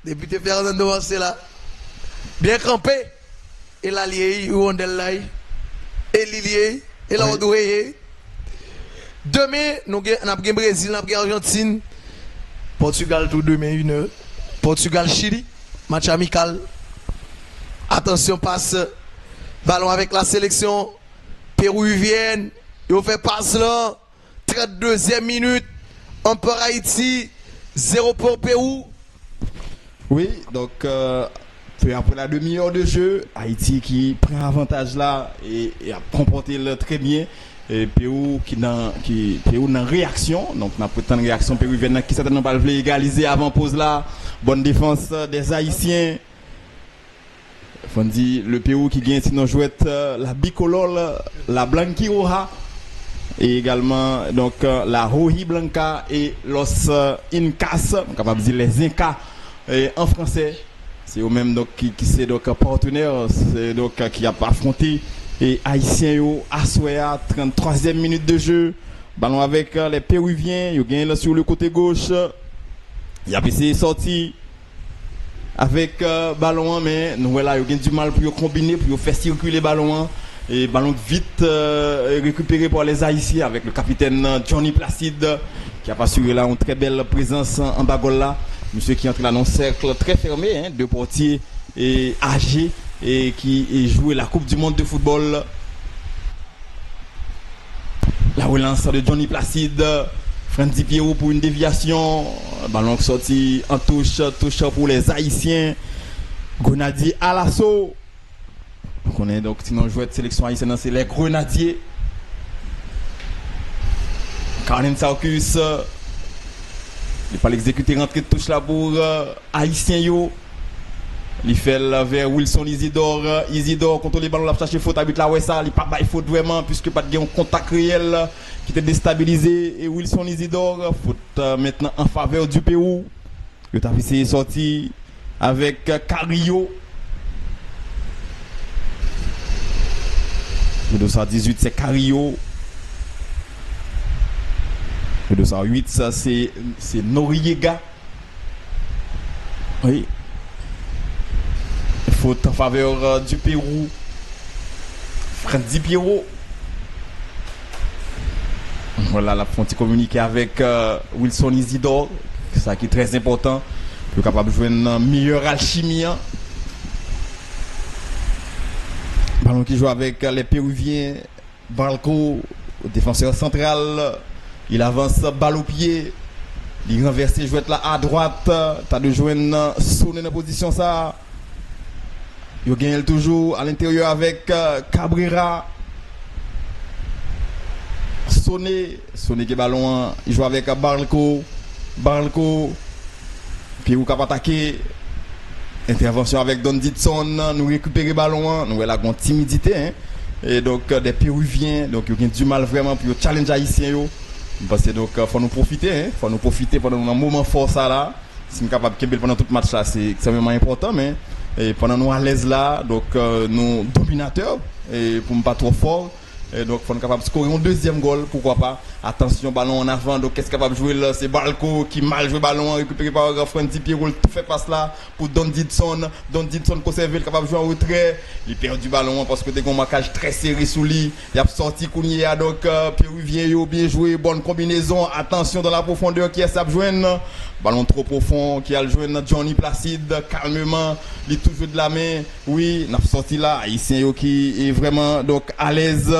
Député Fernando Marcela. Bien campé. Et l'allié, Hirondelle. Et Lilier, et la Odoué. Demain, nous avons le Brésil, nous avons l'Argentine. Portugal tout demain 1h. Portugal-Chili, match amical. Attention, passe. Ballon avec la sélection péruvienne. Il fait passe là. 32e minute. On peut Haïti. 0 pour Pérou. Oui, donc peu après la demi-heure de jeu, Haïti qui prend avantage là et a comporté très bien. Et Pérou Pérou dans réaction, donc on a pris une réaction péruvienne qui certainement pas voulu égaliser avant pause là. Bonne défense des Haïtiens. On dit le Pérou qui gagne sinon jouette la bicolore, la Blanquiroja et également donc la Roji Blanca et los Incas, on capable de dire les Incas en français. C'est eux même donc qui c'est donc partenaire, c'est donc qui a affronté et Haïtiens yo Assoya 33e minute de jeu. Ballon avec les Péruviens, ils gagnent sur le côté gauche. Il a essayé de sortir avec ballon mais nous voilà, ils ont du mal pour combiner pour faire circuler le ballon et ballon vite récupéré par les Haïtiens avec le capitaine Johnny Placide qui a assuré là une très belle présence en bagole là. Monsieur qui entre là dans un cercle très fermé, hein, deux portiers et âgés et qui joué la Coupe du Monde de football. La relance de Johnny Placide, Franzi Pierrot pour une déviation, ballon sorti en touche pour les Haïtiens. Grenadier à l'assaut. On connaît donc sinon joueur de sélection haïtienne, c'est les Grenadiers. Carlin Sarkus. Il fallait exécuter rentrer de touche là pour Haïtien yo. Il fait vers Wilson Isidore. Isidore contrôle les ballons là chercher faute habite là ouais ça, il pas bail faute vraiment puisque pas de gain contact réel qui était déstabilisé et Wilson Isidore faute maintenant en faveur du Pérou. Le t'a essayé sorti avec Carillo. Le 218 c'est Carillo. Le 208, ça c'est Noriega. Oui. Faute en faveur du Pérou. Franzi Pierrot. Voilà, la frontière communiquer avec Wilson Isidore. Ça qui est très important. Pour capable de jouer une meilleure alchimie. Ballon qui joue avec les Péruviens. Balco, défenseur central. Il avance balle au pied. Il renverse jouette là à droite. T'as de jouer sonner dans position ça. Il gagne toujours à l'intérieur avec Cabrera. Sonner qui ballon. Il joue avec Barco. Puis vous capable attaquer. Intervention avec Don Ditson. Nous récupérer ballon. Nous avons une timidité. Hein. Et donc des Péruviens. Donc ils ont du mal vraiment pour challenger haïtien. Parce que donc faut nous profiter, hein, faut nous profiter pendant un moment fort ça là. Si nous capable de pendant tout le match là, c'est extrêmement important, mais et pendant nous à l'aise là, donc nous dominateurs et pour ne pas trop fort. Et donc faut nous capable de scorer un deuxième goal, pourquoi pas. Attention ballon en avant, donc qu'est-ce capable de jouer là, c'est Balco qui mal joue ballon récupéré par Franzi Pierrot, tout fait passe là pour Don Ditson conserve capable de jouer en retrait. Il perd du ballon parce que t'es un marquage très serré sous lui. Il a sorti Kounia donc Péruvien yo bien joué, bonne combinaison. Attention dans la profondeur qui est ça joindre. Ballon trop profond qui a le joindre Johnny Placide calmement, il toujours de la main. Oui, n'a sorti là Haïtien yo qui est vraiment donc à l'aise.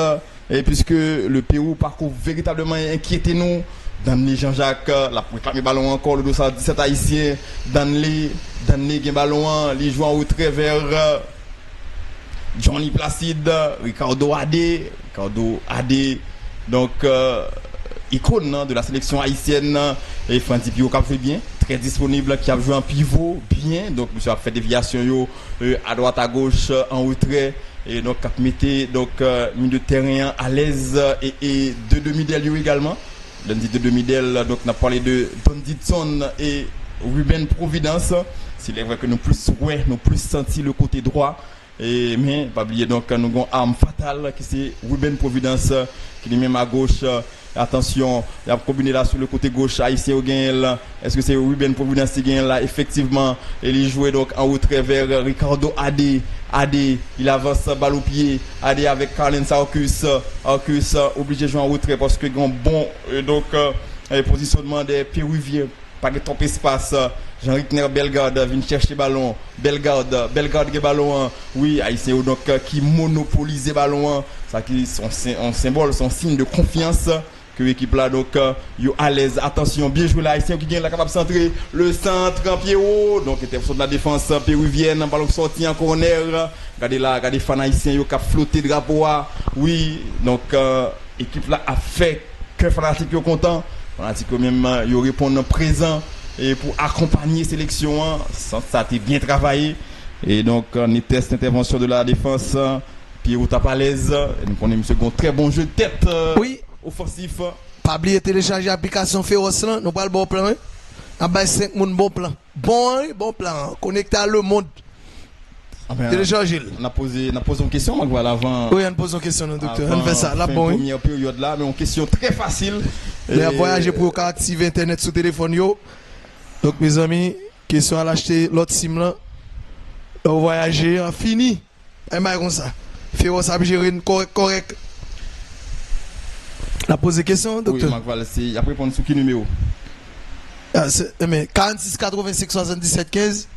Et puisque le Pérou parcourt véritablement inquiété nous, Danley Jean-Jacques, la réclame ballon encore, le 217 haïtien, Danley gagne ballon, il joue en retrait vers Johnny Placide, Ricardo Adé, donc icône de la sélection haïtienne, et Franzi Pierrot qui a fait bien, très disponible, qui a joué en pivot, bien, donc monsieur a fait déviation à droite à gauche en retrait. Et donc mettez donc milieu de terrain à l'aise et deux demi-d'aile également. Lundi de demi-d'aile donc on a parlé de Don Ditson et Ruben Providence. C'est vrai que nous plus senti le côté droit et mais pas oublier donc nous avons arme fatale qui c'est Ruben Providence qui est même à gauche. Attention, il a combiné là sur le côté gauche haïtien au gain. Est-ce que c'est Ruben Providence qui gagne là effectivement et il jouait donc en retrait vers Ricardo Adé, il avance balle au pied. Adé avec Carlin Sarkus obligé de jouer en retrait parce que grand bon donc positionnement des Péruviens pas de trop espace. Jean-Rickner Bellegarde vient chercher ballon. Bellegarde qui ballon. Oui, haïtien donc qui monopolise le ballon. Ça qui son symbole, son signe de confiance que l'équipe là donc yo à l'aise. Attention, bien joué là, haïtien qui gagne la capable de centrer le centre en pied haut. Donc intervention de la défense péruvienne, ballon sorti en corner. Regardez là, regardez fan haïtien yo qui a flotté drapeau. Oui, donc équipe là a fait que fanatique yo content. Fanatique même yo répondre présent et pour accompagner sélection ça a été bien travaillé et donc on teste intervention de la défense Pierrot tape à l'aise et nous connaissons monsieur un très bon jeu de tête oui offensif. Pas oublier télécharger l'application Féroce là, nous pas le bon plan hein. On a 5 moun bon plan. Bon plan, connecté à le monde. Télécharger. On a posé une question moi voilà avant. Oui, on pose une question docteur. On fait ça là bon. Première période là mais une question très facile. Les voyager pour activer internet sur téléphone yo. Donc mes amis, question à l'acheter l'autre sim là. On voyager en fini. Et mal comme ça. Féroce a géré correct. La poser question docteur. Oui, voilà, c'est après répondre sur qui numéro. Mais 46 85 77 15.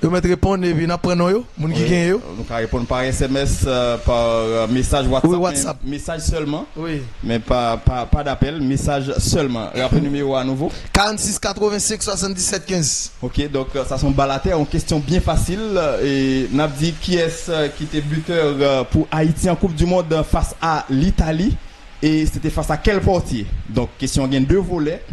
Vous mettez répondre et puis nous prenons yo, moun qui gagne yo. Donc répondre par SMS par message WhatsApp. Oui, WhatsApp. Message seulement. Oui. Mais pas d'appel, message seulement. Rappelez le numéro à nouveau. 46 85 77 15. OK, donc ça sont balater une question bien facile et n'a dit qui est-ce qui était buteur pour Haïti en Coupe du monde face à l'Italie et c'était face à quel portier? Donc question gagne deux volets.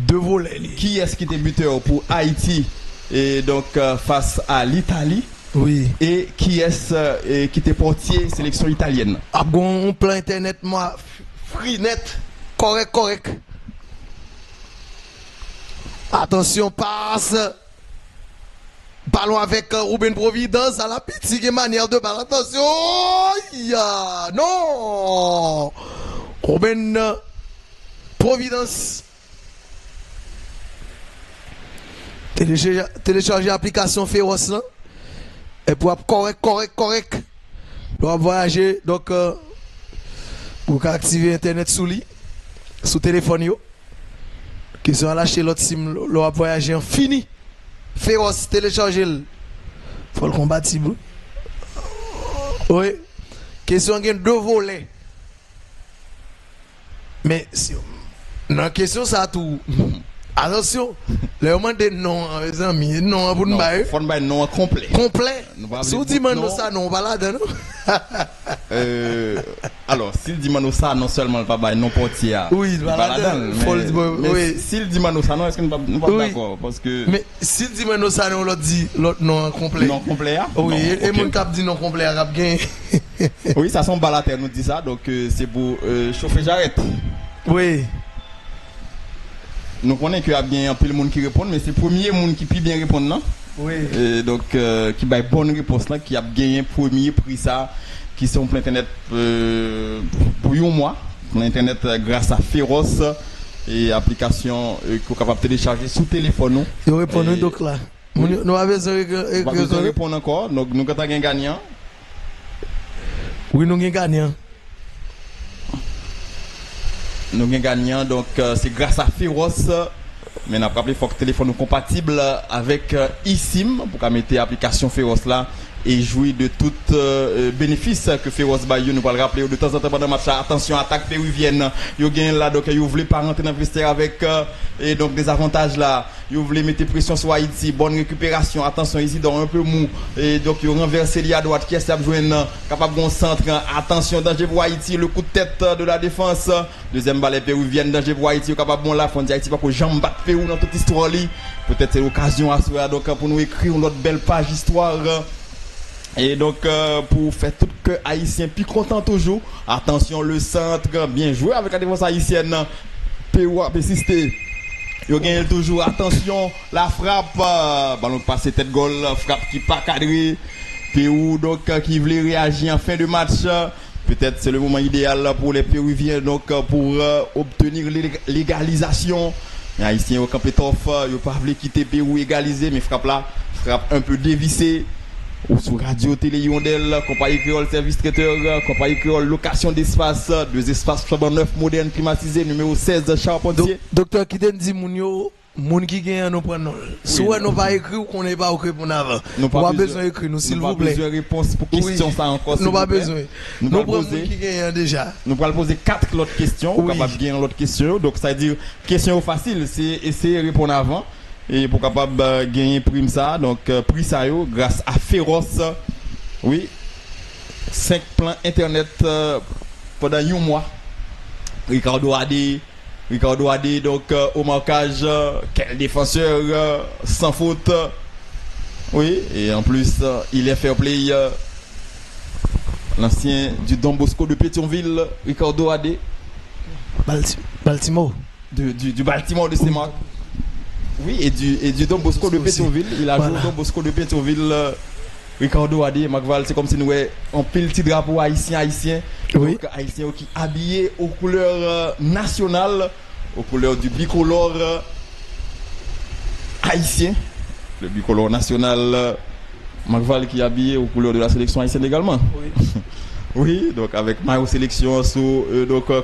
Qui est-ce qui était buteur pour Haïti et donc face à l'Italie? Oui. Et qui est-ce qui était portier sélection italienne? Ah bon, plan internet moi free net. Correct. Attention, passe. Ballon avec Ruben Providence à la petite manière de balle. Attention. Non. Ruben Providence. Télécharger l'application Féroce là. Et pour correct. Pour voyager donc pour activer internet sous lui sous téléphone yo. Qui sont lâcher l'autre sim le voyager en fini. Féroce télécharger. Faut le compatible. Oui. Question gain deux volets. Mais si non question ça tout. Attention, le moment de non, mes amis, non, vous ne baillez. Faut un non complet. Si vous dites non, ça, non, balade, non? Alors, s'il dit ça, non seulement le papa non portier. Oui, balade. Mais s'il dit ça, non, est-ce que nous ne sommes pas d'accord? Parce que. Mais s'il dit ça, non, l'autre dit l'autre non complet. Non complet, oui, et mon cap dit non complet, arabe gain. Oui, ça sont balades, nous dit ça, donc c'est pour chauffer, j'arrête. Oui. Nous connaissons qu'il y a bien un peu de monde qui répond, mais c'est le premier monde qui peut bien répondre, non? Oui. Donc, qui a une bonne réponse là, qui a gagné premier prix ça, qui sont pour Internet pour un mois, pour Internet grâce à Féroce et application qu'on est capable de télécharger sous téléphone. Nous répondons donc là. Nous avons besoin de répondre encore, donc nous avons un gagnant. Oui, nous avons un gagnant. Nous avons gagnant, donc c'est grâce à Féroce. Mais nous avons rappelé qu'il faut que le téléphone soit compatible avec eSIM pour mettre l'application Féroce là et jouir de tout bénéfice que Féroce Bayou nous va le rappeler de temps en temps pendant le match. Attention, attaque péruvienne. Vous gagnez là, donc vous voulez pas rentrer dans le vestiaire avec et donc des avantages là. Vous voulez mettre pression sur Haïti, bonne récupération. Attention, ici dans un peu mou et donc vous renversez l'île à droite qui est capable de centre. Attention, danger pour Haïti, le coup de tête de la défense. Deuxième balle péruvienne, danger pour Haïti, capable bon là, fond Haïti pas que jambe battre Pérou dans toute histoire là. Peut-être c'est l'occasion à soi donc pour nous écrire notre belle page histoire. Et donc, pour faire tout que Haïtien plus content toujours, attention le centre, bien joué avec la défense haïtienne, Pérou a persisté. Il gagne toujours, attention, la frappe, ballon passé tête goal, frappe qui pas cadré, Pérou donc qui voulait réagir en fin de match. Peut-être c'est le moment idéal pour les Péruviens donc pour obtenir l'égalisation. Les Haïtiens au Campetoff, ils n'ont pas voulu quitter Pérou égaliser, mais frappe un peu dévissée. Ou sur Radio Télé Yondel, compagnie créole service traiteur, compagnie créole location d'espace, deux espaces 9 modernes climatisés, numéro 16 Charpentier. Docteur Kiden dit Mounio, Moun qui gagne nous prenons. Soit nous pas écrit ou qu'on n'est pas écrit pour avant. Nous pas besoin d'écrire nous s'il vous plaît. Nous pas besoin de réponse pour question ça encore. Nous pas besoin. Nous prenons qui gagne déjà. Nous allons poser 4 autres questions, ou capable de gagner l'autre question. Donc ça veut dire question facile, c'est essayer de répondre avant et pour capable gagner prime ça. Donc prix ça yo grâce à Féroce. Oui. 5 plans internet pendant un mois. Ricardo Adé donc au marquage quel défenseur sans faute. Oui, et en plus il est fair play l'ancien du Don Bosco de Pétionville, Ricardo Adé. Baltimore. Du Baltimore de Semak. Oui, et du Don Bosco de Pétionville, il a joué au Don Bosco de Pétionville. Ricardo Adé, Macval, c'est comme si nous avons un petit drapeau haïtien. Oui. Donc, haïtien qui habillé aux couleurs nationales, aux couleurs du bicolore haïtien. Le bicolore national, Macval qui est habillé aux couleurs de la sélection haïtienne également. Oui. Oui, donc avec Mario Sélection,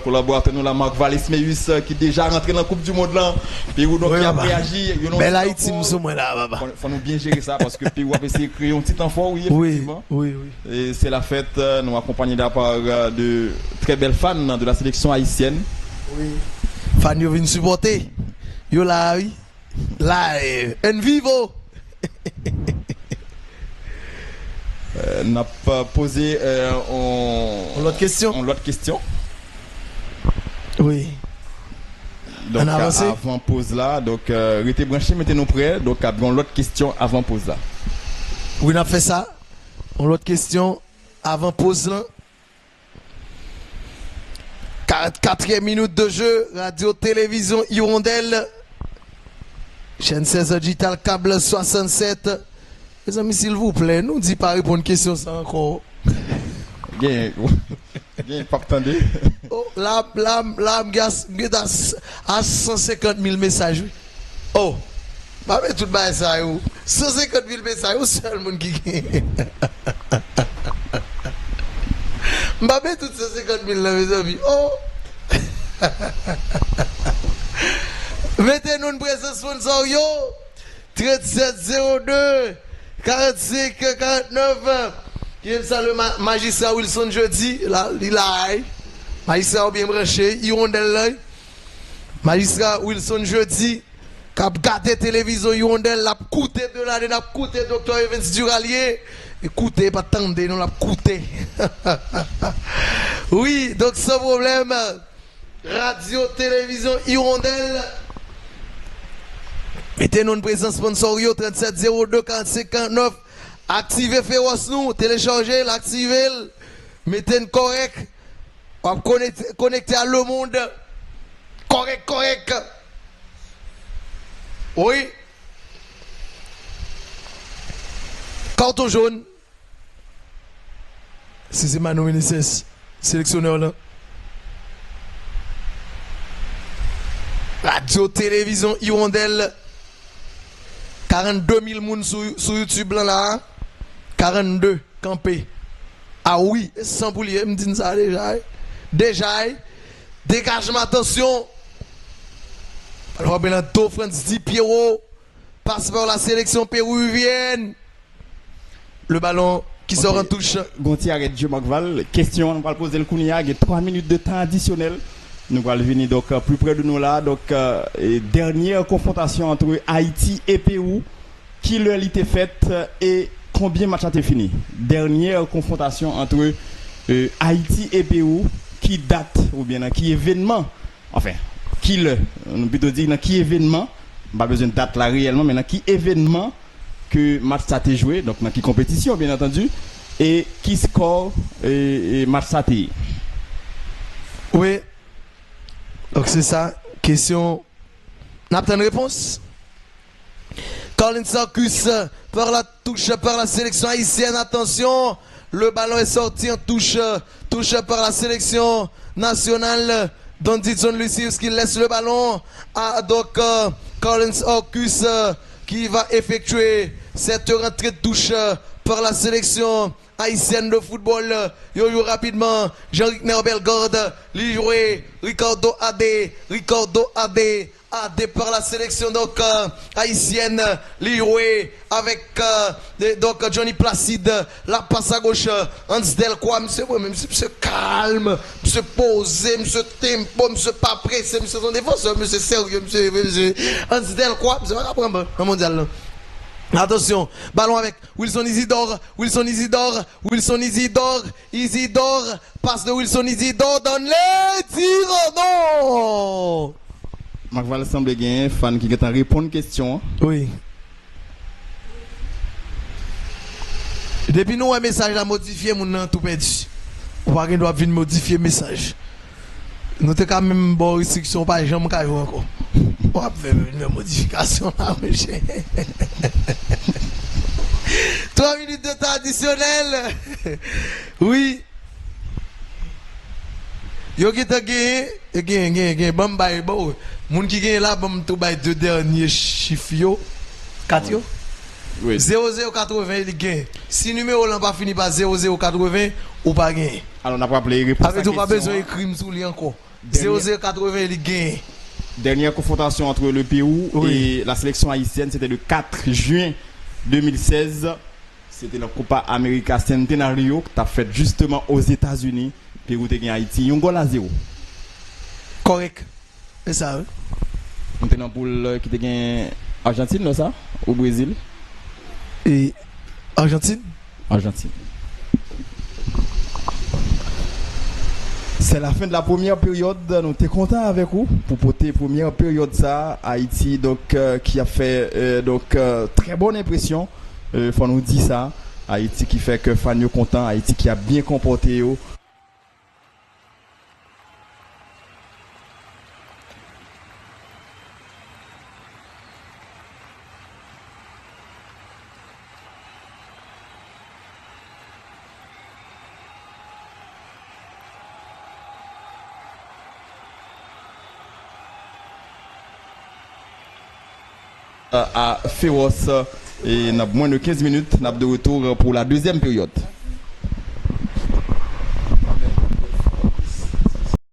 collaborateur nous la Marc Valesmeus qui déjà rentré dans la Coupe du Monde là. Pérou donc qui a réagi. Mais là, il nous sommes là, baba. Faut nous bien gérer ça parce que Pérou a essayé de créer un petit enfant, oui, effectivement. Oui. Et c'est la fête, nous accompagnés par de très belles fans de la sélection haïtienne. Oui. Fans, ils viennent supporter. Yo là, oui. Là, en vivo. N'a pas posé l'autre question. Oui. Donc avant pause là, donc restez branchés, mettez-nous prêts. Donc avons l'autre question avant pause là. Oui, on a fait ça. On l'autre question avant pause là. 4e minute de jeu, radio télévision Hirondelle. Chaîne 16 digital câble 67. Les amis, s'il vous plaît, nous dis pas répondre une question ça encore. Bien, pas attendre. Oh, là, à 150 000 messages. Oh, pas mettre tout le ça. 150 000 messages, où seul monde qui gagne. Pas mettre tout 150 000 là, mes amis. Oh. Mettez-nous une présence sponsor, yo. 3702. 45, 49, qui aime ça le magistrat Wilson jeudi, là, il a magistrat bien branché, Hirondelle, magistrat Wilson jeudi, qui a gardé télévision Hirondelle, l'a coûté de là, l'a coûté docteur Evans Duralier, écoutez, pas attendre, nous l'a coûté. Oui, donc sans problème, radio, télévision Hirondelle. Mettez-nous une présence sponsor 3702 45 49. Activez Féroce nous, téléchargez, l'activez, mettez-nous correct. On va connecter à le monde. Correct. Oui. Carton jaune. C'est Manu Meneses, sélectionneur là. Radio, télévision, Hirondelle. 42 000 personnes sur YouTube là. 42 campés. Ah oui, sans poulier, me dit ça déjà. Dégagement, attention. Alors, Benito, Francis Di Piero passe par la sélection péruvienne. Le ballon qui sort en touche. Gontier arrête Dieu Macval. Question, on va poser le Kounia. Il y a 3 minutes de temps additionnel. Nous allons venir donc plus près de nous là. Donc, dernière confrontation entre Haïti et Pérou. Qui leur a été faite et combien de matchs a été fini? Dernière confrontation entre Haïti et Pérou. Qui date ou bien qui événement? Enfin, on peut plutôt dire qui événement? Pas besoin de date là réellement, mais dans qui événement que match ça a été joué? Donc, dans qui compétition, bien entendu. Et qui score et match ça a été? Oui. Donc c'est ça, question. N'a pas de réponse? Colin Sarkus par la touche par la sélection haïtienne. Attention, le ballon est sorti en touche par la sélection nationale. Don Didson Lucius qui laisse le ballon à donc Colin Sarkus qui va effectuer cette rentrée de touche par la sélection haïtienne de football. Yo joue rapidement. Jean-Luc Bellegarde, lui joué Ricardo Adé par la sélection donc haïtienne, lui joué avec donc Johnny Placide, la passe à gauche, Hans Delcroix, monsieur calme, monsieur posé, monsieur tempo, monsieur pas pressé, monsieur son défenseur, monsieur sérieux, monsieur Hans Delcroix, monsieur pas prendre un mondial. Attention, ballon avec Wilson Isidore, passe de Wilson Isidore, donne-les, tire, non! Marc Val semble gagner, fan qui est en répondre question. Oui. Depuis nous, un message à modifier, mon nom tout perdu. On va doit venir modifier le message. Nous avons quand même bonne restriction, pas jamais encore. On va faire une modification là, monsieur. 3 minutes de temps additionnel. Oui. Yo qui t'a gagné, bon bail, bon. Moun qui gagne là, bon, tout bail deux derniers chiffres yo. 4 yo. Oui. 0080 il gagne. Si numéro là pas fini par 0080 ou pas gagner. Alors on a pas appelé réponse. Avec tout pas besoin d'écrire sous lui encore. 0080 il gagne. Dernière confrontation entre le Pérou et la sélection haïtienne, c'était le 4 juin 2016. C'était la Copa América Centenario que tu as fait justement aux États-Unis. Pérou te gagné Haïti, un goal à 0. Correct. C'est ça, oui. On était dans le poule qui te gagné Argentine, non ça? Au Brésil? Et Argentine? Argentine. C'est la fin de la première période. Nous sommes contents avec vous pour porter la première période ça Haïti donc qui a fait très bonne impression. Faut nous dire ça. Haïti qui fait que fan yo content, Haïti qui a bien comporté yo. À féroce et dans moins de 15 minutes, nous avons de retour pour la deuxième période.